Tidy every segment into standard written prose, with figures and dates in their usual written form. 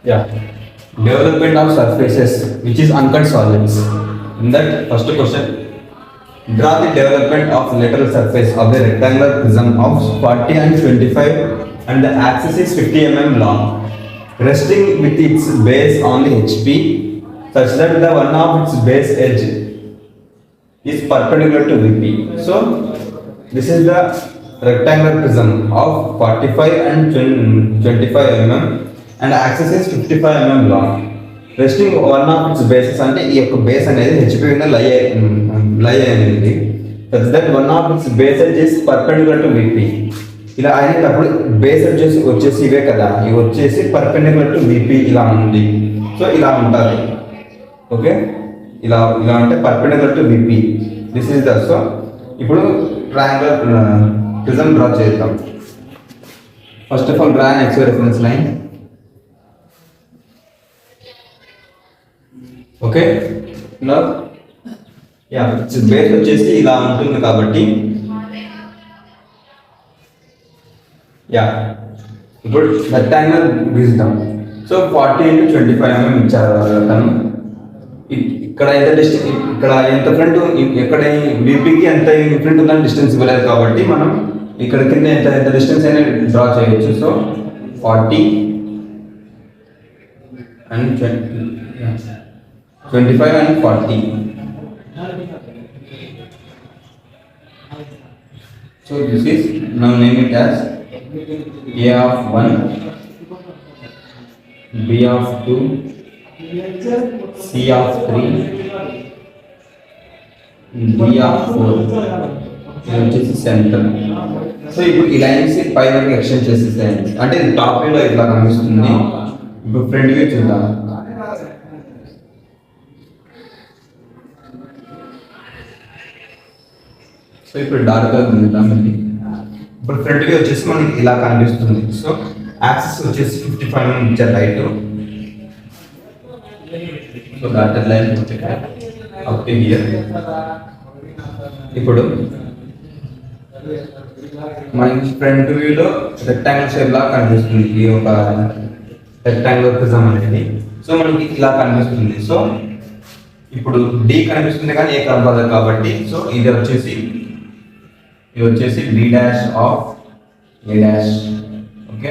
Yeah. Development of surfaces which is uncut solids. In that first question, draw the development of lateral surface of the rectangular prism of 40 and 25 and the axis is 50 mm long, resting with its base on the HP such that the one of its base edge is perpendicular to VP. So this is the rectangular prism of 45 and 25 mm and axis is 55 mm long. Resting one of it's bases అంటే ఈ యొక్క base అనేది HP మీద లై అయింది such that one of it's bases is perpendicular to VP. ఇలా అయినప్పుడు base వచ్చేసి ఇవే కదా, ఇవి వచ్చేసి పర్పెండిక్యులర్ టు విపి ఇలా ఉంది. సో ఇలా ఉంటుంది. ఓకే, ఇలా ఇలా అంటే perpendicular to VP. This is the. So ఇప్పుడు ట్రయాంగులర్ ప్రిజం డ్రా చేద్దాం. First of all draw an XY reference line. Okay, yeah base వచ్చేసి ఇలా ఉంటుంది కాబట్టి యా ఇప్పుడు రెక్టాంగిల్ గీద్దాం. సో 40 × 25 mm ఇచ్చారు తను. ఇక్కడ ఎంత డిస్టెన్స్, ఇక్కడ ఎంత ఫ్రంట్, ఎక్కడ వీపీకి ఎంత ఫ్రంట్ ఉందని డిస్టెన్స్ ఇవ్వలేదు కాబట్టి మనం ఇక్కడ కింద ఎంత డిస్టెన్స్ అయినా డ్రా చేయొచ్చు. So 40 and 25 and 40. So this is, now name it as A of 1, B of 2, C of 3, D of 4. ఇది వచ్చేసి సెంటర్. సో ఇప్పుడు ఈ లైన్స్ పై వరకు ఎక్స్టెండ్ చేసేసేయండి. అంటే టాప్ వ్యూలో ఇట్లా కనిపిస్తుంది. ఇప్పుడు ఫ్రంట్ వ్యూ చూద్దాం. సో ఇప్పుడు డార్క్గా ఉందాం. ఇప్పుడు ఫ్రంట్ వ్యూ వచ్చేసి మనకి ఇలా కనిపిస్తుంది. సో యాక్సిస్ వచ్చేసి 55 mm ఇచ్చారు height. So dotted line up to hear. ఇప్పుడు మనకి ఫ్రంట్ వ్యూలో రెక్టాంగిల్ షేప్ లా కనిపిస్తుంది ఈ ఒక రెక్టాంగులర్ ప్రిజం అనేది. సో మనకి ఇలా కనిపిస్తుంది. సో ఇప్పుడు డి కనిపిస్తుంది కానీ ఏ కనపడదు కాబట్టి సో ఇది వచ్చేసి B dash of A dash. Okay,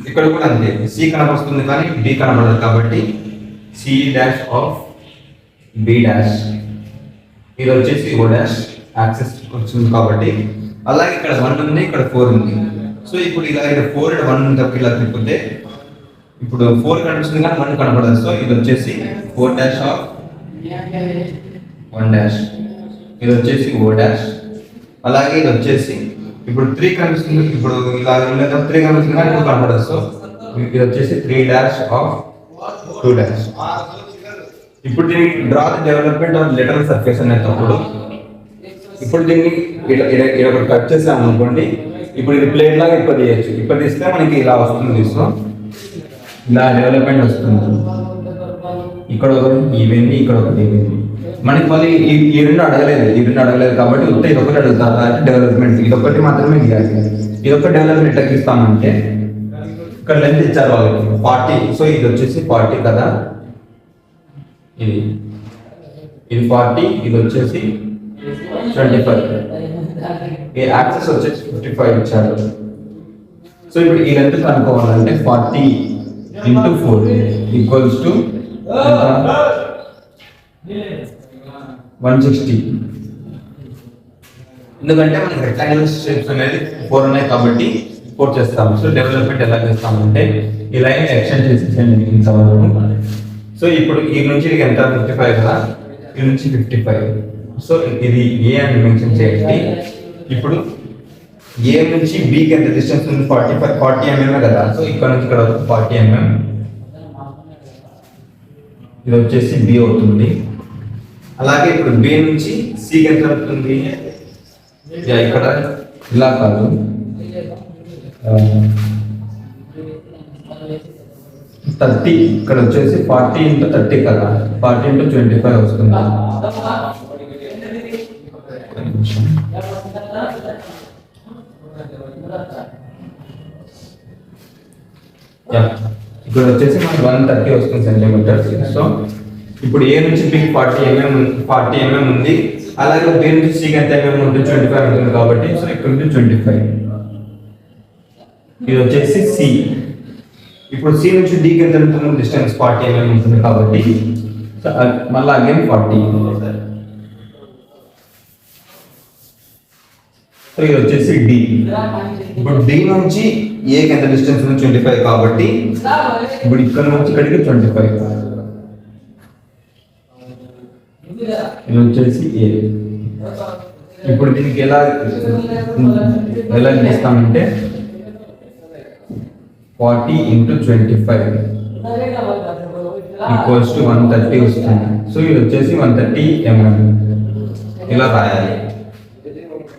ఇక్కడ కూడా అంతే, సి కనపడుతుంది కానీ డి కనపడదు కాబట్టి C dash of B dash. ఇది వచ్చేసి O డాష్ యాక్సెస్ వచ్చింది కాబట్టి. అలాగే ఇక్కడ 1 ఉంది, ఇక్కడ 4 ఉంది. సో ఇప్పుడు ఇలా 4 అండ్ 1 తప్ప ఇలా తిప్పితే ఇప్పుడు 4 కనిపిస్తుంది కానీ 1 కనపడదు. సో ఇది వచ్చేసి 4 డాష్ ఆఫ్ 1 డాష్. ఇది వచ్చేసి O డాష్. అలాగే ఇది వచ్చేసి ఇప్పుడు 3 కనిపిస్తుంది, ఇప్పుడు ఇలా 3 కనిపిస్తుంది కానీ 2 కనపడదు. సో ఇది వచ్చేసి 3 డాష్ ఆఫ్ 2 డాష్. ఇప్పుడు దీన్ని draw the development of lateral surface అనేటప్పుడు ఇప్పుడు దీన్ని ఇలా కట్ చేసాము అనుకోండి. ఇప్పుడు ఇది ప్లేట్ లాగా ఇప్పదీయచ్చు. ఇప్పదీస్తే మనకి ఇలా వస్తుంది. సో ఇలా డెవలప్మెంట్ వస్తుంది. ఇక్కడ ఒకటి ఈవెంది, ఇక్కడ ఒకటి ఈవెంది. మనకి మళ్ళీ ఈ రెండు అడగలేదు కాబట్టి ఇది ఒకటి అడుగుతారు అంటే డెవలప్మెంట్. ఇదొకటి మాత్రమే గీయాలి. ఇదొక డెవలప్మెంట్ ఎట్లా గీస్తామంటే ఇక్కడ లెంత్ ఇచ్చారు వాళ్ళకి 40. సో ఇది వచ్చేసి 40 కదా, ఇది 40, ఇది వచ్చేసి 25. ఈ యాక్సెస్ వచ్చేసి 55 ఇచ్చారు. సో ఇప్పుడు ఈ లెంత్ కనుక్కోవాలంటే 40 × 4 ఈక్వల్స్ టు 160. ఎందుకంటే మనకి రెక్టాంగులర్ షేప్స్ అనేది 4 ఉన్నాయి కాబట్టి 4 చేస్తాము. సో డెవలప్మెంట్ ఎలా చేస్తామంటే ఈ లైన్ ఎక్స్టెండ్ చేసేసేయండి ఇంతవరకు. సో ఇప్పుడు ఈ నుంచి ఇది ఎంత 55 కదా, ఈ నుంచి 55. సో ఇది ఏ అని మెన్షన్ చేయండి. ఇప్పుడు ఏ నుంచి బికి ఎంత డిస్టెన్స్ ఉంది, 40 mm కదా. సో ఇక్కడ నుంచి ఇక్కడ 40 mm. ఇది వచ్చేసి బి అవుతుంది. అలాగే ఇప్పుడు బి నుంచి సికి ఎంత అవుతుంది, ఇక్కడ ఇలా కాదు, 30. ఇక్కడ వచ్చేసి 40 × 30 కదా, 40 × 25 వస్తుంది. Yeah. ఇక్కడ వచ్చేసి మనకు 130 వస్తుంది సెంటీమీటర్స్. సో ఇప్పుడు ఏ నుంచి బి 40 mm ఉంది, అలాగే బి నుంచి సి ఎంత mm ఉంటుంది, 25 ఉంటుంది కాబట్టి సో ఇక్కడ నుంచి 25. ఇది వచ్చేసి సి. ఇప్పుడు సి నుంచి డికి ఎంత ఉంటుంది డిస్టెన్స్ 40 mm ఉంటుంది కాబట్టి మళ్ళీ అగైన్ 40. సో ఇది వచ్చేసి డి. ఇప్పుడు డి నుంచి ఏకి ఎంత డిస్టెన్స్ ఉంది 25 కాబట్టి ఇప్పుడు ఇక్కడ నుంచి ఇక్కడికి 25. ఇది వచ్చేసి ఏ. ఇప్పుడు దీనికి ఎలా గీస్తామంటే 40 × 25 ఈక్వల్స్ టు 130 వస్తుంది. సో ఇది వచ్చేసి 130 mm ఇలా రాయాలి.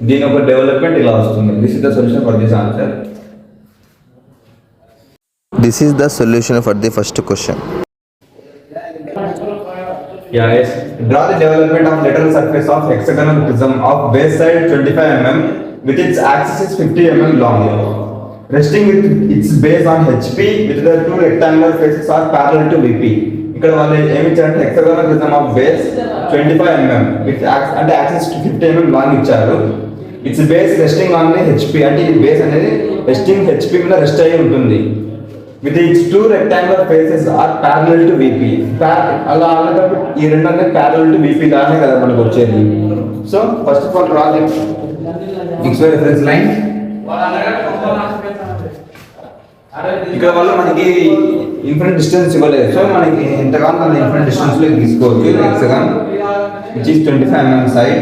దీని ఒక డెవలప్మెంట్ ఇలా వస్తుంది. This is the solution for this answer. This is the solution for the first question. Yes. Draw the development of lateral surface of hexagonal prism of base side 25 mm with its axis is 50 mm long. Resting with its base on HP with the two rectangular faces are parallel to VP. ఇక్కడ వాళ్ళు ఏమి ఇచ్చారంటే hexagonal prism of base 25 mm with అంటే axis 50 mm long ఇచ్చారు. It's base resting on HP అంటే ఈ base అనేది resting HP మీద రెస్ట్ అయి ఉంటుంది. With its two rectangular faces are parallel to VP. అలా అలాగే ఈ రెండు అనేది ప్యారలల్ టు VP లానే కదా మనకు వచ్చేది. So first of all draw the XY reference line. ఇక్కడ వల్ల మనకి ఇన్ఫినిట్ డిస్టెన్స్ ఇవ్వలేదు. సో మనకి ఎంతగానో మన ఇన్ఫినిట్ డిస్టెన్స్ లో తీసుకోవచ్చు. Hexagon which is 25 mm side.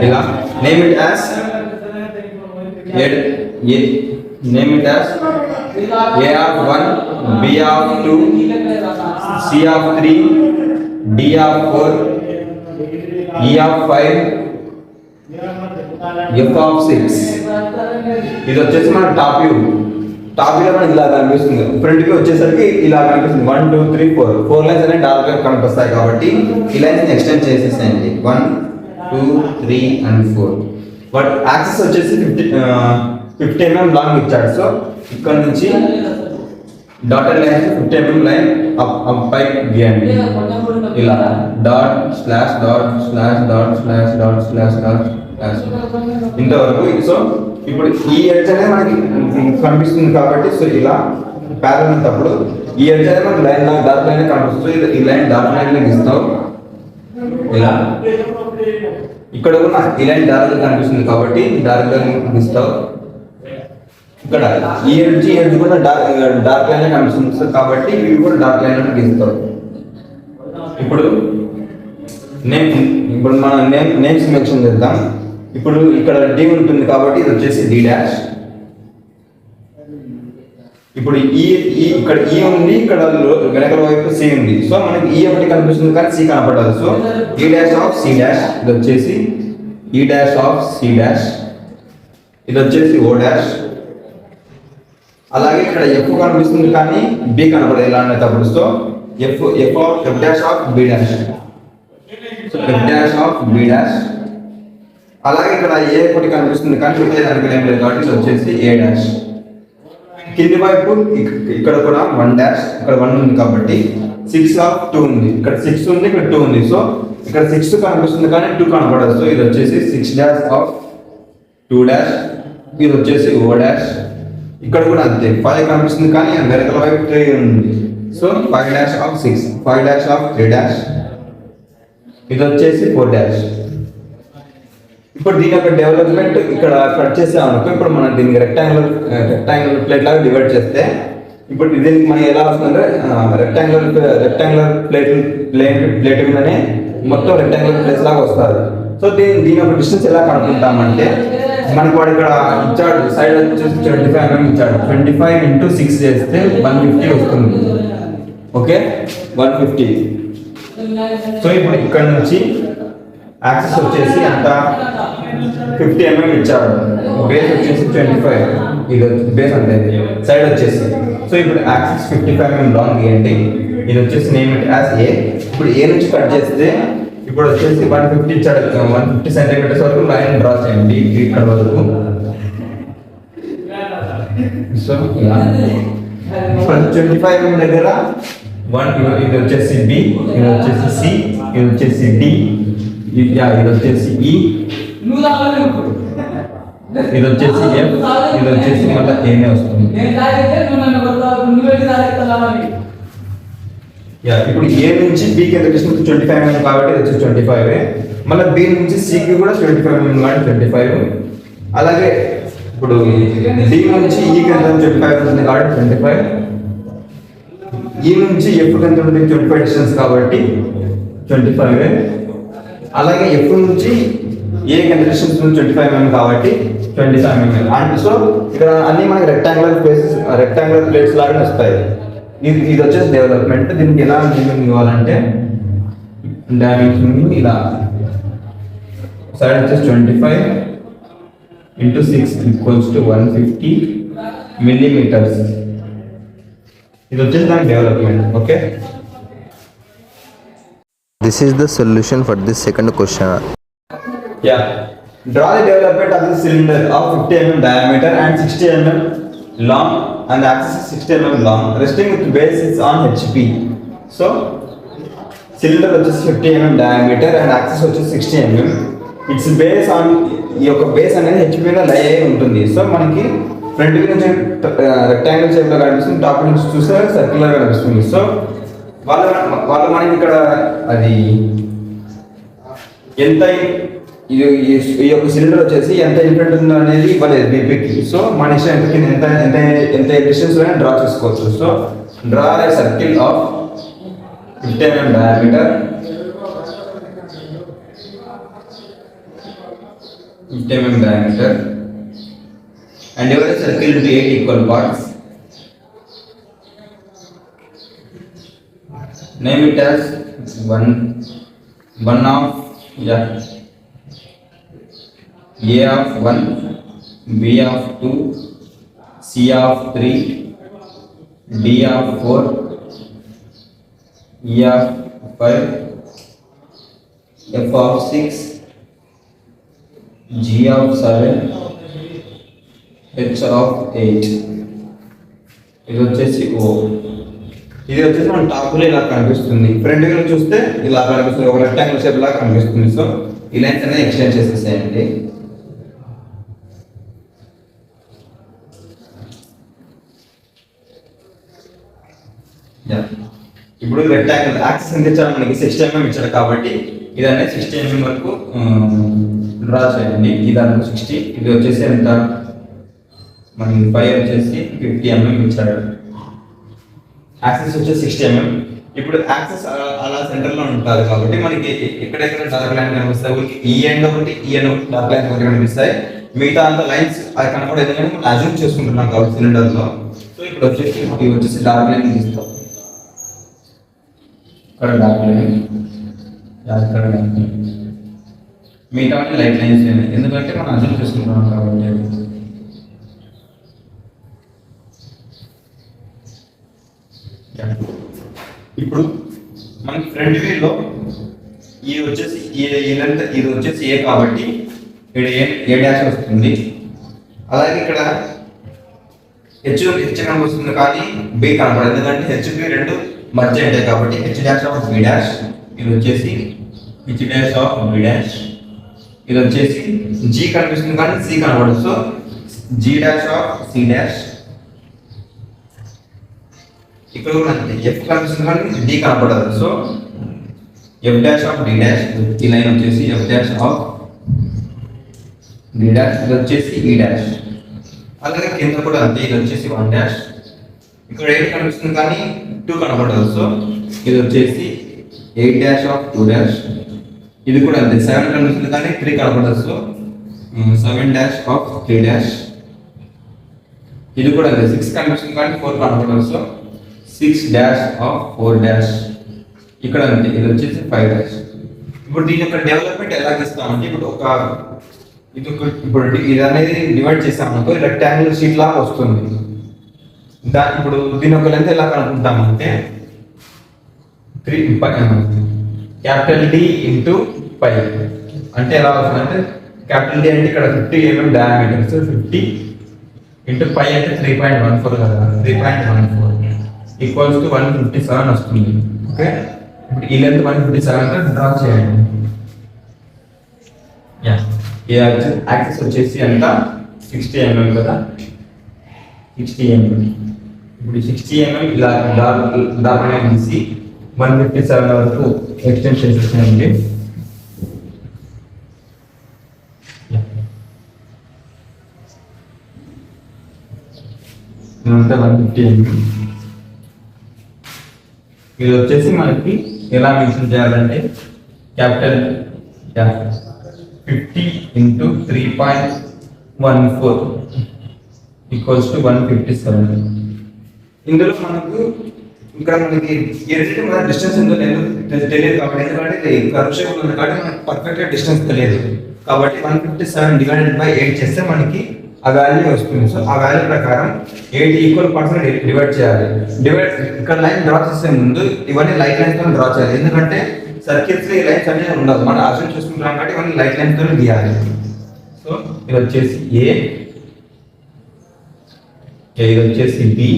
ఇలా name it as A of 1, B of 2, C of 3, D of 4, E of 5, F of 6. ఇది వచ్చేసి మన టాప్ వ్యూ. టాప్ వ్యూ మనకి ఇలా కనిపిస్తుంది. ఫ్రంట్ వ్యూ వచ్చేసరికి ఇలా కనిపిస్తుంది. 1 2 3 4 లైన్స్ అనేవి డార్క్ గా కనిపిస్తాయి కాబట్టి ఈ లైన్స్ ఎక్స్టెండ్ చేసేసేయండి. 1 2 3 and 4. బట్ యాక్సిస్ వచ్చేసి 50 mm లాంగ్ ఇచ్చాడు. సో ఇక్కడ నుంచి dotted line 50 mm line up పై గీయండి. ఇలా dot slash dot slash dot slash dot slash dot slash ఇంతవరకు. సో ఇప్పుడు ఈ ఎడ్జ్ అనేది మనకి కనిపిస్తుంది కాబట్టి సో ఇలా ప్యారల్ ఉన్నప్పుడు ఈ ఎడ్జ్ అనేది మనకి లైన్ డార్క్ లైన్ కనిపిస్తుంది. ఈ లైన్ డార్క్ లైన్ ఇస్తావు ఇలా. ఇక్కడ కూడా ఈ లైన్ డార్క్ కనిపిస్తుంది కాబట్టి డార్క్ లైన్ ఇస్తావు. ఇక్కడ ఈ ఎడ్జ్ కూడా డార్క్ లైన్ కనిపిస్తుంది కాబట్టి ఇవి కూడా డార్క్ లైన్ గీస్తావు. ఇప్పుడు మనం నేమ్స్ మెన్షన్ చేద్దాం. ఇప్పుడు ఇక్కడ D ఉంటుంది కాబట్టి ఇది వచ్చేసి D డాష్. ఇప్పుడు ఇక్కడ E ఉంది, ఇక్కడ వెనకల వైపు C ఉంది. సో మనకి E ఒకటి కనిపిస్తుంది కానీ C కనపడదు. So E dash of C dash. ఇది వచ్చేసి E dash of C dash. ఇది వచ్చేసి O డాష్. అలాగే ఇక్కడ F కనిపిస్తుంది కానీ B కనపడదు ఇలా అనేటప్పుడు. So F dash of B dash. So F dash of B dash. అలాగే ఇక్కడ ఏ ఒకటి కనిపిస్తుంది కానీ దానికి ఏం లేదు కాబట్టి ఇది వచ్చేసి A డాష్. కింది వైపు ఇక్కడ కూడా 1 డాష్, ఇక్కడ 1 ఉంది కాబట్టి 6 ఆఫ్ 2 ఉంది. ఇక్కడ 6 ఉంది, ఇక్కడ 2 ఉంది. సో ఇక్కడ 6 కనిపిస్తుంది కానీ 2 కనపడదు. సో ఇది వచ్చేసి 6 డాష్ ఆఫ్ 2 డాష్. ఇది వచ్చేసి O డాష్. ఇక్కడ కూడా అంతే 5 కనిపిస్తుంది కానీ వెనకల వైపు 3 ఉంది. So 5 dash of 6, 5 dash of 3 dash. ఇది వచ్చేసి 4 డాష్. ఇప్పుడు దీని యొక్క డెవలప్మెంట్ ఇక్కడ కట్ చేసామనుకో, ఇప్పుడు మనం దీనికి రెక్టాంగులర్ ప్లేట్ లాగా డివైడ్ చేస్తే ఇప్పుడు దీనికి మనం ఎలా వస్తుందంటే రెక్టాంగులర్ ప్లేట్ మీదనే మొత్తం రెక్టాంగులర్ ప్లేస్ లాగా వస్తుంది. సో దీని యొక్క డిస్టెన్స్ ఎలా కనుక్కుంటామంటే మనకి వాడు ఇక్కడ ఇచ్చాడు సైడ్ వచ్చేసి 25 mm ఇచ్చాడు. 25 × 6 చేస్తే 150 వస్తుంది. ఓకే 150. సో ఇప్పుడు ఇక్కడ నుంచి యాక్సిస్ వచ్చేసి అంత 50 mm ఇచ్చాడు. బేస్ వచ్చేసి 25. ఇది బేస్ అంతే సైడ్ వచ్చేసి. సో ఇప్పుడు యాక్సిస్ 55 mm లాంగ్ గీయండి. ఇది వచ్చేసి నేమ్ ఇట్ యాజ్ A. ఇప్పుడు A నుంచి కట్ చేస్తే ఇప్పుడు వచ్చేసి 150 ఇచ్చాడు, 150 సెంటీమీటర్స్ వరకు లైన్ డ్రా చేయండి ఇక్కడ వరకు. సో ఇలా 25 దగ్గర 1, ఇది వచ్చేసి బి, ఇది వచ్చేసి సి, ఇది వచ్చేసి డి, ఇది వచ్చేసి ఈ, ఇది వచ్చేసి ఎఫ్, ఇది వచ్చేసి మళ్ళీ ఏనే వస్తుంది. ఇప్పుడు ఏ నుంచి బికి ఎంత డిస్టెన్స్ 25 mm కాబట్టి ఇది వచ్చేసి 25. మళ్ళీ బి నుంచి సికి కూడా 25 mm కాబట్టి 25. అలాగే ఇప్పుడు డి నుంచి ఈకి ఎంత 25 ఉంటుంది కాబట్టి 25. ఈ నుంచి ఎఫ్ ఎంత ఉంటుంది 25 డిస్టెన్స్ కాబట్టి 25. అలాగే ఎఫ్ నుంచి ఏ ఎంత డిస్టెన్స్ ఉంది 25 mm కాబట్టి 25 mm. అండ్ సో ఇక్కడ అన్ని మనకి రెక్టాంగులర్ ప్లేట్స్ లాగానే వస్తాయి. ఇది వచ్చేసి డెవలప్మెంట్. దీనికి ఎలా మీనింగ్ ఇవ్వాలంటే డైమెన్షన్ ఇలా సైడ్ వచ్చేసి 25 into 6 equals to 150 millimeters. ఇది వచ్చేసి దాని development. Okay, This is the solution for this second question. Draw the development of the cylinder of 50 mm diameter and 60 mm long, and the axis is 60 mm long, resting with base is on HP. So cylinder వచ్చేసి 50 mm diameter and axis వచ్చేసి 60 mm. It's base on, ఈ యొక్క base అనేది HP మీద లై అయి ఉంటుంది. So మనకి ఫ్రంట్ వ్యూ నుంచి రెక్టాంగిల్ షేప్ లో కనిపిస్తుంది, టాప్ నుంచి చూస్తే సర్క్యులర్ కనిపిస్తుంది. సో వాళ్ళు మనకి ఇక్కడ అది ఎంత ఈ యొక్క సిలిండర్ వచ్చేసి ఎంత ఇన్ఫ్రంట్ ఉందో అనేది ఇవ్వలేదు బీపీకి. సో మన ఇష్టం ఎంత ఎంత ఎంత డిస్టెన్స్ లో డ్రా చేసుకోవచ్చు. So draw a circle of 50 mm diameter, 50 mm diameter, and divide the circle into 8 equal parts. Name it as one of A of 1, B of 2, C of 3, D of 4, E of 5, F of 6, G of 7, H of 8. ఇది వచ్చేసి O. ఇది వచ్చేసి మన టాప్లో ఇలా కనిపిస్తుంది. Front view చూస్తే ఇలా కనిపిస్తుంది, ఒక రెక్టాంగిల్ షేప్ లాగా కనిపిస్తుంది. సో ఈ లైన్స్ అనేది ఎక్స్టెండ్ చేసేసేయండి. ఇప్పుడు రెక్టాంగిల్ యాక్సిస్ ఎంత ఇచ్చాడు మనకి 60 mm ఇచ్చాడు కాబట్టి ఇది అనేది 60 mm వరకు డ్రా చేయండి. ఇది అనుకో 60, ఇది వచ్చేసి ఎంత మనకి 5 వచ్చేసి 50 mm ఇచ్చాడు. యాక్సిస్ వచ్చేసి 60 mm. ఇప్పుడు యాక్సిస్ అలా సెంటర్ లో ఉంటుంది కాబట్టి మనకి ఎక్కడెక్కడ డార్క్ లైన్ కనిపిస్తాయి, ఈ ఎండ్ ఒకటి ఈ ఎండ్ ఒకటి డార్క్ లైన్ ఒకటి కనిపిస్తాయి. మిగతా అంత లైన్స్ అది కనపడేది కానీ మనం అజ్యూమ్ చేసుకుంటున్నాం కాబట్టి సిలిండర్ లో. సో ఇప్పుడు వచ్చేసి ఇది వచ్చేసి డార్క్ లైన్ తీస్తాం, ఇక్కడ డార్క్ లైన్, ఇక్కడ మిగతా లైట్ లైన్స్ ఎందుకంటే మనం అజ్యూమ్ చేసుకుంటున్నాం కాబట్టి. ఇప్పుడు మనకి ఫ్రంట్ వ్యూలో ఇది వచ్చేసి ఇది వచ్చేసి ఏ కాబట్టి ఇక్కడ ఏ డాష్ వస్తుంది. అలాగే ఇక్కడ హెచ్ కనిపిస్తుంది కానీ బి కనపడదు, ఎందుకంటే హెచ్బి రెండు మధ్య ఉంటాయి కాబట్టి H dash of B dash, ఇది వచ్చేసి H dash of B dash, ఇది వచ్చేసి జీ కనిపిస్తుంది కానీ సి కనపడదు. So G dash of C dash, ఇక్కడ కూడా అంతే, ఎఫ్ కనిపిస్తుంది కానీ డి కనపడదు. So F dash of D dash, ఈ లైన్ వచ్చేసి F dash of D dash, ఇది వచ్చేసి ఈ డాష్. అలాగే కింద కూడా అంతే, ఇది వచ్చేసి 1 డాష్, ఇక్కడ 8 కనిపిస్తుంది కానీ 2 కనపడదు. సో ఇది వచ్చేసి 8 డాష్ ఆఫ్ 2 డాష్, ఇది కూడా అంతే 7 కనిపిస్తుంది కానీ 3 కనపడదు. సో 7 డాష్ ఆఫ్ 3 డాష్, ఇది కూడా అంతే 6 కనిపిస్తుంది కానీ 4 కనపడదు. సో 6 డాష్ ఆఫ్ 4 డాష్, ఇక్కడ అంతే ఇది వచ్చేసి 5 డాష్. ఇప్పుడు దీని యొక్క డెవలప్మెంట్ ఎలా చేస్తామంటే ఇప్పుడు ఇప్పుడు ఇది అనేది డివైడ్ చేస్తామనుకో రెక్టాంగిల్ షీట్ లాగా వస్తుంది. ఇప్పుడు దీని యొక్క లెంత్ ఎలా కనుక్కుంటామంటే క్యాపిటల్ డి ఇంటూ పై అంటే ఎలా అవుతుందంటే క్యాపిటల్ డి అంటే ఇక్కడ 50 mm diameter, so 50 into pi అంటే 3.14 కదా, 3.14 ఈక్వల్స్ టు 157 వస్తుంది. ఓకే, ఇప్పుడు ఈ లెంత్ 157 గా డ్రా చేయండి. ఈ యాక్సిస్ వచ్చేసి ఎంత 60 mm కదా, 60 mm. ఇప్పుడు 60 mm ఇలా దాకా తీసి 157 వరకు ఎక్స్టెండ్ చేసేసానండి. ఇదంతా 150 mm. ఇది వచ్చేసి మనకి ఎలా మెన్షన్ చేయాలంటే క్యాపిటల్ 50 ఇంటూ 3.14 ఈక్వల్స్ టు 157. ఇందులో మనకు ఇక్కడ మనకి ఈ రెండింటి మన డిస్టెన్స్ ఎంతో తెలియదు కాబట్టి, ఎందుకంటే కర్వ్ షేప్ ఉంది కాబట్టి మనకి పర్ఫెక్ట్ గా డిస్టెన్స్ తెలియదు కాబట్టి 157 డివైడెడ్ బై 8 చేస్తే మనకి ఆ వాల్యూ వస్తుంది. సో ఆ వాల్యూ ప్రకారం 8 ఈక్వల్ పార్ట్స్ డివైడ్ చేయాలి. ఇక్కడ లైన్ డ్రా చేసే ముందు ఇవన్నీ లైట్ లైన్స్ తో డ్రా చేయాలి, ఎందుకంటే సర్కిల్స్ ఈ లైన్స్ అనేది ఉండదు, మనం అర్థం చూసుకుంటాం కాబట్టి ఇవన్నీ లైట్ లైన్స్ తో గీయాలి. సో ఇది వచ్చేసి ఏ, ఇది వచ్చేసి బి,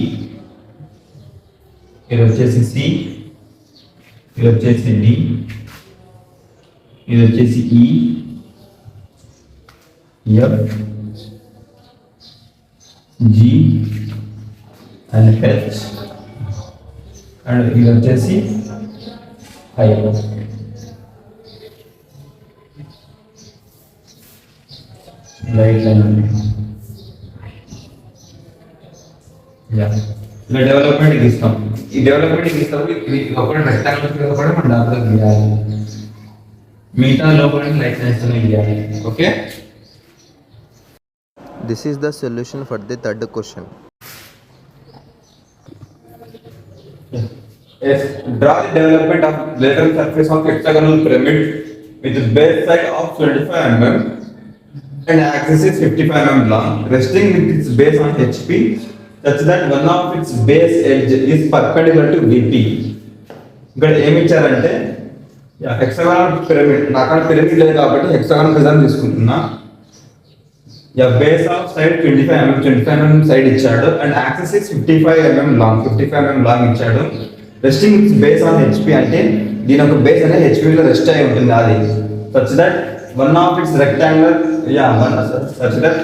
ఇది వచ్చేసి సి, ఇది వచ్చేసి డి, ఇది వచ్చేసి ఈ, F, G and H, and ఇది వచ్చేసి ఐ. లైట్ లైన్ ఇలా డెవలప్మెంట్ ఇస్తాం. ఈ డెవలప్మెంట్ ఇస్తాము, ఇది ఒకటి రెక్టాంగులర్ కూడా మనం దాంట్లో గీయాలి, మిగతా లోపల లైట్ లైన్స్ గీయాలి. Okay, This is the solution for the third question. Yes, draw the development of lateral surface of hexagonal pyramid with base side of 25 mm and axis is 55 mm long, resting with its base on HP such that one of its base edge is perpendicular to VP. ఇక్కడ ఏమి ఇచ్చారంటే hexagonal pyramid, నాకు pyramid లేదు కాబట్టి hexagonal prism తీసుకుంటున్నా. Base of side 25 mm side ఇచ్చాడు and axis is 55 mm long ఇచ్చాడు. Resting base on HP అంటే దీని ఒక బేస్ అనేది హెచ్పి లో రెస్ట్ అయి ఉంటుంది, అది such that one of its rectangular such that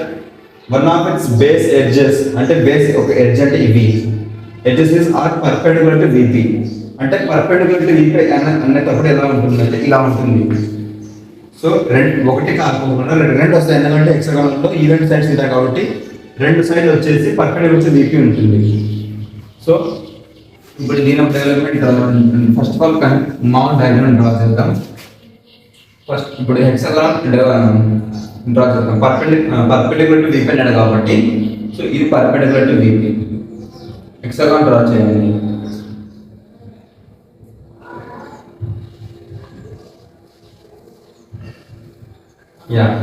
one of its base edges అంటే బేస్ ఒక ఎడ్జ్ అంటే ఇవి edges is are perpendicular to VP. అంటే పర్పెండిక్యులర్ టు విపి అనేటప్పుడు ఎలా ఉంటుంది అంటే ఇలా ఉంటుంది. సో ఒకటి కాకపోకుండా రెండు వస్తాయి, ఎందుకంటే హెక్సాగోనల్లో ఈ రెండు సైడ్స్ ఉంటాయి కాబట్టి రెండు సైడ్లు వచ్చేసి పర్పెండిక్యులర్ టు విపి ఉంటుంది. సో ఇప్పుడు దీని డెవలప్మెంట్ ఫస్ట్ ఆఫ్ ఆల్ మామూలు డయాగ్రామ్ డ్రా చేద్దాం. ఫస్ట్ ఇప్పుడు హెక్సాగోనల్ డ్రా చేద్దాం. పర్పెండిక్యులర్ టు విపి అన్నాడు కాబట్టి సో ఇది perpendicular to VP. Hexagonal draw చేయాలి.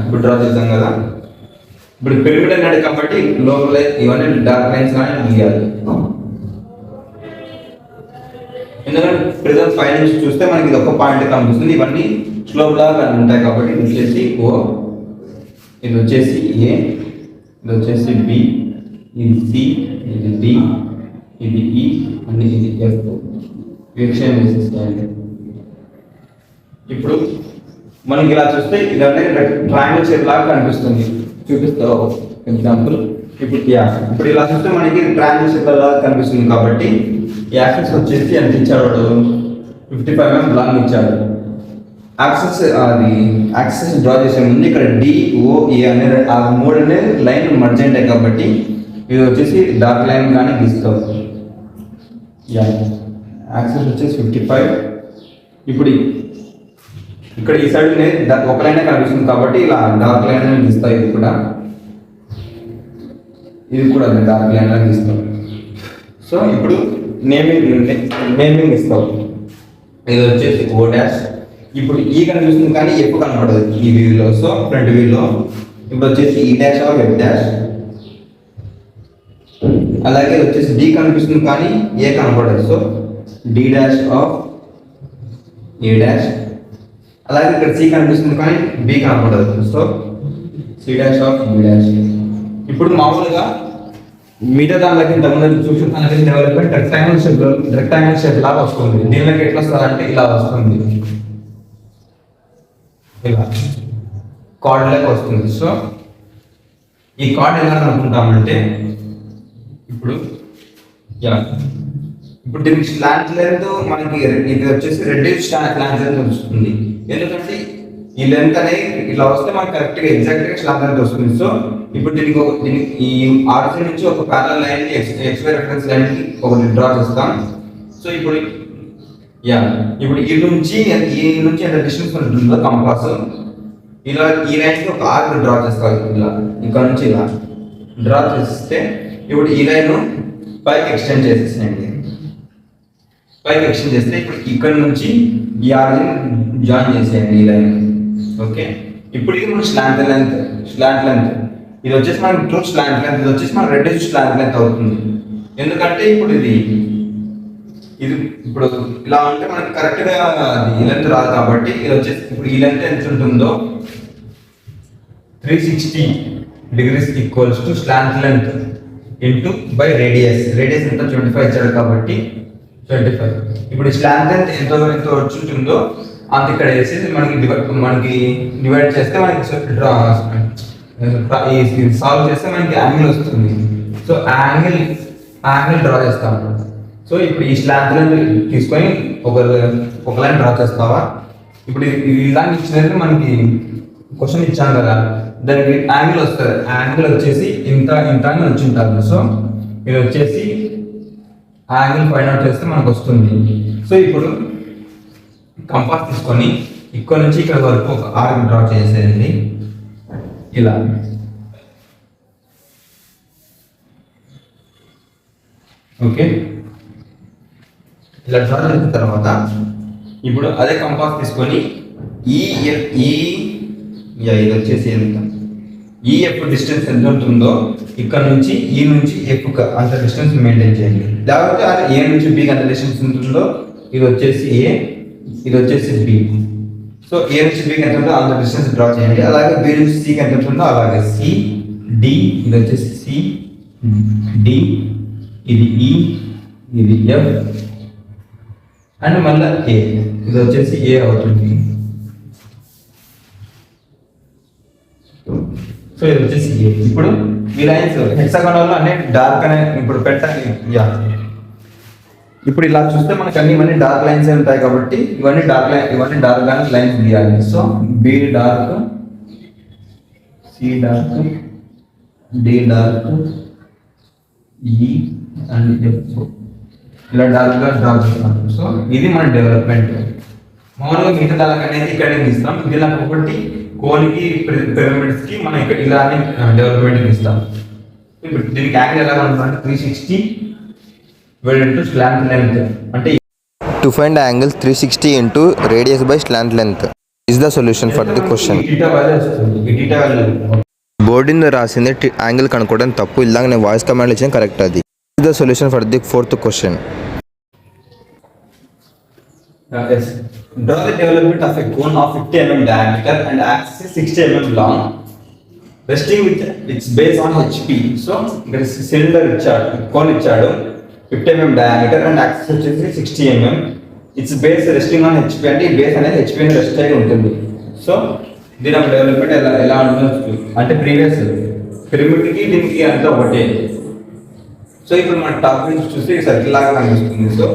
ఇప్పుడు డ్రా చేద్దాం కదా. ఇప్పుడు పిరమిడ్ అన్నాడు కాబట్టి లోపల ఇవన్నీ డార్క్ లైన్స్ కానీ గీయాలి, ఎందుకంటే ప్రెజెంట్ పై నుంచి చూస్తే మనకి ఇది ఒక పాయింట్ కనిపిస్తుంది, ఇవన్నీ స్లోప్ లాగా ఉంటాయి కాబట్టి ఇది వచ్చేసి ఓ, ఇది వచ్చేసి ఏ, ఇది వచ్చేసి బి, ఇది సి, ఇది డి, ఇది ఈ అండ్ ఇది ఎఫ్. వీక్షణ వేసేసేయండి. ఇప్పుడు మనకి ఇలా చూస్తే ఇదన్నీ ట్రయాంగిల్ షేప్ లాగా కనిపిస్తుంది, చూపిస్తావు ఎగ్జాంపుల్. ఇప్పుడు ఇలా చూస్తే మనకి ట్రయాంగిల్ షేప్ లాగా కనిపిస్తుంది కాబట్టి యాక్సిస్ వచ్చేసి ఎంత ఇచ్చాడు, 55 mm లాంగ్ ఇచ్చాడు. యాక్సిస్ డ్రా చేసే ముందు ఇక్కడ డిఓఏ అనే ఆ మూడు అనే లైన్ మర్జ్ ఉంటాయి కాబట్టి ఇది వచ్చేసి డార్క్ లైన్ కానీ గీస్తావు. యాక్సిస్ వచ్చేసి 55. ఇప్పుడు ఇక్కడ ఈ సైడ్ ఒక లైన్ కనిపిస్తుంది కాబట్టి ఇలా డార్క్ లైన్ గీస్తావు. ఇది కూడా డార్క్ లైన్ లాగా గీస్తావు. సో ఇప్పుడు నేమింగ్ ఇస్తావు. ఇది వచ్చేసి ఓ డాష్. ఇప్పుడు ఈ కనిపిస్తుంది కానీ ఎఫ్ కనపడదు ఈ వ్యూలో, సో ఫ్రంట్ వ్యూలో. ఇప్పుడు వచ్చేసి ఈ డాష్ ఆఫ్ ఎఫ్ డాష్. అలాగే వచ్చేసి డి కనిపిస్తుంది కానీ ఏ కనపడదు, so D dash of A dash. అలాగే ఇక్కడ సి కనిపిస్తుంది కానీ బి కనపడదు. So C dash of B dash. ఇప్పుడు మామూలుగా మిగతా దానిలోకి ఇంతకుముందు చూసిన దానికి డెవలప్మెంట్ రెక్టాంగిల్ షేప్ లాగా వస్తుంది. దీనిలోకి ఎట్లా వస్తుంది అంటే ఇలా వస్తుంది, ఇలా కార్డ్ లాగా వస్తుంది. సో ఈ కార్డ్ ఎలా అనుకుంటామంటే ఇప్పుడు ఇప్పుడు దీనికి స్లాంట్ లెంత్ మనకి ఇది వచ్చేసి రెడ్యూస్ స్లాంట్ లెంత్ వస్తుంది. ఎందుకంటే ఈ లెంత్ అనేది ఇట్లా వస్తే మనకి కరెక్ట్గా ఎగ్జాక్ట్గా స్లాంట్ లెంత్ వస్తుంది. సో ఇప్పుడు దీనికి ఈ ఆరిజిన్ నుంచి ఒక parallel line XY reference line కి ఒకటి డ్రా చేస్తాం. సో ఇప్పుడు ఈ నుంచి ఎంత డిస్టెన్స్ ఉంటుందో కంపాస్ ఇలా ఈ లైన్ కి ఒక ఆర్క్ డ్రా చేస్తాం. ఇలా ఇక్కడ నుంచి ఇలా డ్రా చేస్తే ఇప్పుడు ఈ లైన్ పైకి ఎక్స్టెండ్ చేసేసేయండి. పైకి ఎక్స్టెండ్ చేస్తే ఇప్పుడు ఇక్కడ నుంచి ఈ ఆర్జిన్ జాయిన్ చేసేయండి ఈ లైన్. ఓకే, ఇప్పుడు ఇది మన స్లాంట్ లెంత్ ఇది వచ్చేసి మనకి ట్రూ స్లాంట్ లెంత్, ఇది వచ్చేసి మన రెడ్యూస్ స్లాంట్ లెంత్ అవుతుంది. ఎందుకంటే ఇప్పుడు ఇది ఇప్పుడు ఇలా ఉంటే మనకి కరెక్ట్ గా ఈ లెంత్ రాదు కాబట్టి ఇది వచ్చేసి ఇప్పుడు ఈ లెంత్ ఎంత ఉంటుందో 360 degrees equals to slant length into by radius ఎంత 25 ఇచ్చాడు కాబట్టి 25. ఇప్పుడు ఈ స్లాంట్ లెంత్ ఎంత వచ్చి ఉంటుందో అంత ఇక్కడ వేసేసి మనకి డివైడ్ చేస్తే మనకి సాల్వ్ చేస్తే మనకి యాంగిల్ వస్తుంది. సో యాంగిల్ డ్రా చేస్తాము. సో ఇప్పుడు ఈ స్లాంట్ లైన్ తీసుకొని ఒక లైన్ డ్రా చేస్తావా. ఇప్పుడు ఇలా ఇచ్చినది మనకి క్వశ్చన్ ఇచ్చాను కదా, దానికి యాంగిల్ వస్తుంది. యాంగిల్ వచ్చేసి ఇంత అని వచ్చి ఉంటారు. సో ఇది వచ్చేసి యాంగిల్ ఫైండ్ అవుట్ చేస్తే మనకు వస్తుంది. సో ఇప్పుడు కంపాస్ తీసుకొని ఇక్కడ నుంచి ఇక్కడ వరకు ఒక ఆర్క్ డ్రా చేసేయండి ఇలా. ఓకే, ఇలా డ్రా చేసిన తర్వాత ఇప్పుడు అదే కంపాస్ తీసుకొని ఇది వచ్చేసి ఎంత ఈఎఫ్ డిస్టెన్స్ ఎంత ఉంటుందో ఇక్కడ నుంచి ఈ నుంచి ఎఫ్ అంత డిస్టెన్స్ మెయింటైన్ చేయండి. లేకపోతే ఏ నుంచి బికి అంత డిస్టెన్స్ ఉంటుందో ఇది వచ్చేసి ఏ, ఇది వచ్చేసి బి. సో ఏ నుంచి బికి ఎంత ఉంటుందో అంత డిస్టెన్స్ డ్రా చేయండి. అలాగే బి నుంచి సికి ఎంత ఉంటుందో అలాగే సి డి, ఇది వచ్చేసి సి డి, ఇది ఈ, ఇది ఎఫ్ అండ్ మళ్ళీ ఏ, ఇది వచ్చేసి ఏ అవుతుంది. సో ఇది వచ్చేసి ఏ. ఇప్పుడు ఈ లైన్స్ హెక్సాగోనల్ అనే డార్క్ అనే ఇప్పుడు పెట్టాలి. ఇప్పుడు ఇలా చూస్తే మనకి అన్ని డార్క్ లైన్స్ ఉంటాయి కాబట్టి ఇవన్నీ డార్క్ లైన్స్ గీయాలి. So B dark, C dark, D dark, E and F ఇలా డార్క్ గా డ్రా చేస్తున్నాం. సో ఇది మన డెవలప్మెంట్. మామూలుగా మిగతా దానికి అనేది ఇక్కడ ఇస్తాం. ఇది నాకు ఒకటి కోన్కి పిరమిడ్స్ కి మనం ఇక్కడ ఇలానే డెవలప్మెంట్ ఇస్తాం. ఇప్పుడు దీనికి యాంగిల్ ఎలా ఉంటుంది 360 into slant length. అంటే To find angle 360 into radius by slant length is the solution for the question. Board మీద రాసింది యాంగిల్ కనుక్కోవడం తప్పు. ఇలాగ నేను వాయిస్ కమాండ్ ఇచ్చిన కరెక్ట్. అది is the solution for the fourth question. Yes. Draw the development of a cone of 50 mm diameter and axis is 60 mm long, resting with its base on HP. So there is cylinder cone ఇచ్చాడు 50 mm diameter and axis వచ్చేసి 60 mm. Its base resting on HP అంటే ఈ base అనేది HP ని rest అయి ఉంటుంది. So దీని యొక్క డెవలప్మెంట్ ఎలా ఉంటుందో అంటే ప్రీవియస్ పిరమిడ్ కి దీనికి అంతా ఒకటే. సో ఇప్పుడు మన టాప్ నుంచి చూస్తే సర్కిల్ లాగా కనిపిస్తుంది. సో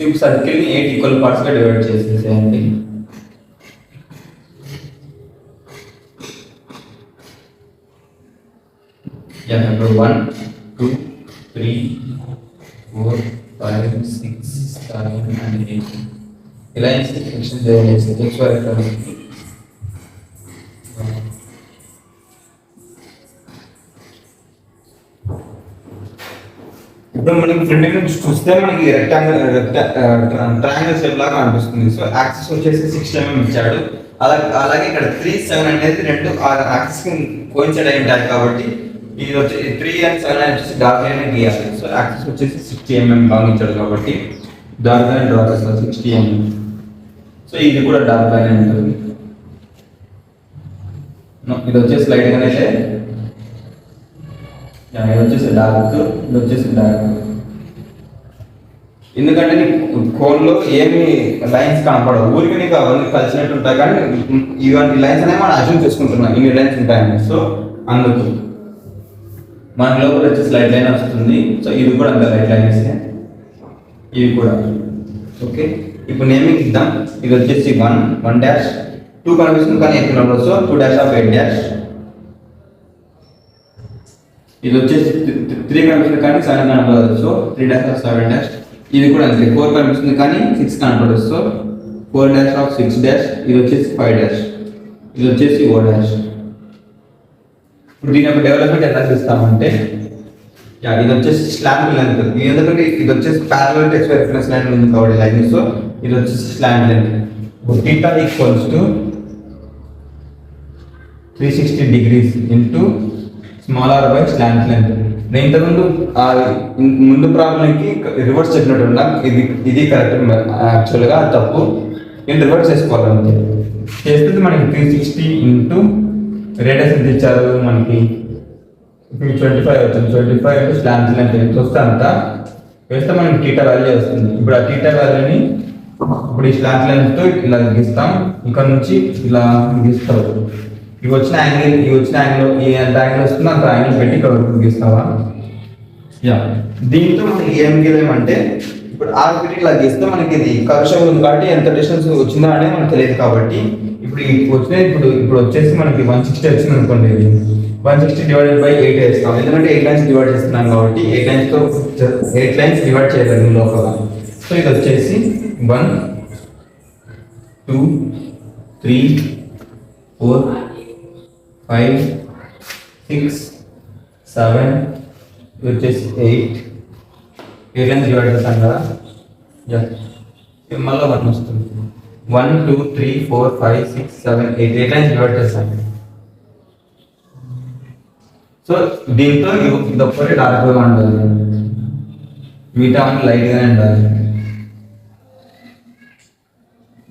ఇప్పుడు సర్కిల్ ని 8 ఈక్వల్ పార్ట్స్ గా డివైడ్ చేసేసేయండి. ఇప్పుడు 1 2 3 4 5 6 7 and 8 ఇలా ఎక్స్టెన్షన్ చేయాలి. ఇప్పుడు మనకి ఫ్రంట్ నుంచి చూస్తే మనకి ట్రయాంగిల్ షేప్ లాగా అనిపిస్తుంది. సో యాక్సిస్ వచ్చేసి 60 mm ఇచ్చాడు. అలాగే ఇక్కడ 3 7 అనేది రెండు యాక్సిస్ కి కోయిన్సైడ్ అయి ఉంటాయి కాబట్టి ఇది వచ్చి 3 and 7 వచ్చేసి డార్క్ లైన్ గీయాలి. సో యాక్సిస్ వచ్చేసి 60 mm లాంగ్ ఇచ్చాడు కాబట్టి డార్క్ లైన్ డ్రా చేస్తాం 60 mm. సో ఇది కూడా డార్క్ లైన్ ఉంటుంది. ఇది వచ్చేసి లైట్ గా అయితే ఇది వచ్చేసి డార్క్, ఇది వచ్చేసి డార్క్. ఎందుకంటే కోన్ లో ఏమి లైన్స్ కనపడవు, ఊరికి నీకు అవన్నీ కలిసినట్టు ఉంటాయి, కానీ ఇవన్నీ లైన్స్ అనేవి మనం అజ్యూమ్ చేసుకుంటున్నాం ఇన్ని లైన్స్ ఉంటాయని. సో అందుకు మన లోపల వచ్చేసి లైట్ లైన్ వస్తుంది. సో ఇది కూడా అంత లైట్ లైన్ ఇస్తే ఇది కూడా ఓకే. ఇప్పుడు నేమింగ్ ఇద్దాం. ఇది వచ్చేసి 1 డాష్ 2 కనిపిస్తుంది కానీ 8 number, so 2 dash of 8 dash. ఇది వచ్చేసి 3 కనిపిస్తుంది కానీ 7 కనపడదు, సో 3 డాష్ ఆఫ్ 7 డాష్. ఇది కూడా అంతే 4 కనిపిస్తుంది కానీ 6 కనపడదు, సో 4 డాష్ ఆఫ్ 6 డాష్. ఇది వచ్చేసి 5 డాష్, ఇది వచ్చేసి O డాష్. ఇప్పుడు దీని యొక్క డెవలప్మెంట్ ఎలా చూస్తామంటే ఇది వచ్చేసి స్లాంట్ లెంత్, ఎందుకంటే ఇది వచ్చేసి parallel to X reference line ఉంది కాబట్టి లైన్, సో ఇది వచ్చేసి slant length. θ equals to 360 degrees into small R by slant length. నేను ఇంతకుముందు ముందు ప్రాబ్లంకి రివర్స్ చెప్పినట్టు ఉన్నా, ఇది కరెక్ట్ యాక్చువల్గా తప్పు. నేను రివర్స్ చేసుకోవాలంటే చేస్తుంది మనకి 360 ఇంటూ రేడియస్ ఎంత ఇచ్చారు మనకి 25 అవుతుంది. 25 ఇంటూ స్లాంట్ లెంత్ ఎంత వస్తే అంత వేస్తే మనకి θ వాల్యూ వస్తుంది. ఇప్పుడు ఆ θ వాల్యూని ఇప్పుడు ఈ స్లాంట్ లెంత్ తో ఇలా గీస్తాం, ఇక్కడ నుంచి ఇలా గీస్తావు. ఇవి వచ్చిన యాంగిల్ ఈ ఎంత యాంగిల్ వస్తుందో అంత యాంగిల్ పెట్టి ఇక్కడ గీస్తావా. దీంతో మనకి ఏం గీయలేమంటే ఇప్పుడు ఆర్బిట్ ఇలా గీస్తే మనకి ఇది కర్షం ఉంది కాబట్టి ఎంత డిస్టెన్స్ వచ్చిందో అనేది మనకు తెలియదు. కాబట్టి ఇప్పుడు వచ్చేసి మనకి 160 వచ్చింది అనుకోండి. ఇది 160 డివైడెడ్ బై 8 వేస్తాం, ఎందుకంటే 8 లైన్స్ డివైడ్ చేస్తున్నాం కాబట్టి 8 లైన్స్ డివైడ్ చేయగలం లోపల. సో ఇది వచ్చేసి 1 2 3 4 5 6 7 ఇది వచ్చేసి 8 లైన్స్ డివైడ్ చేస్తాం కదా. మళ్ళీ 1 వస్తుంది. 1 2 3 4 5 6 7 8 లైన్స్ డివైడ్ చేస్తాం. సో దీంతో ఇది ఒక్కటి డార్క్గా ఉండాలి, మిగతా లైట్గానే ఉండాలి.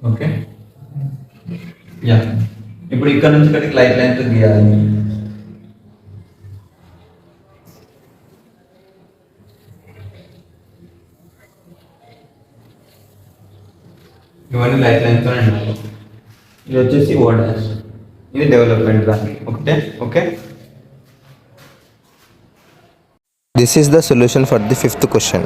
ఓకే ఇప్పుడు ఇక్కడ నుంచి ఇక్కడికి లైట్ లైన్తో గీయాలి. ఇవన్నీ లైట్ లైన్తో ఉండాలి. ఇది వచ్చేసి O డాష్, ఇది డెవలప్మెంట్ రా. Okay. This is the solution for the 5th question.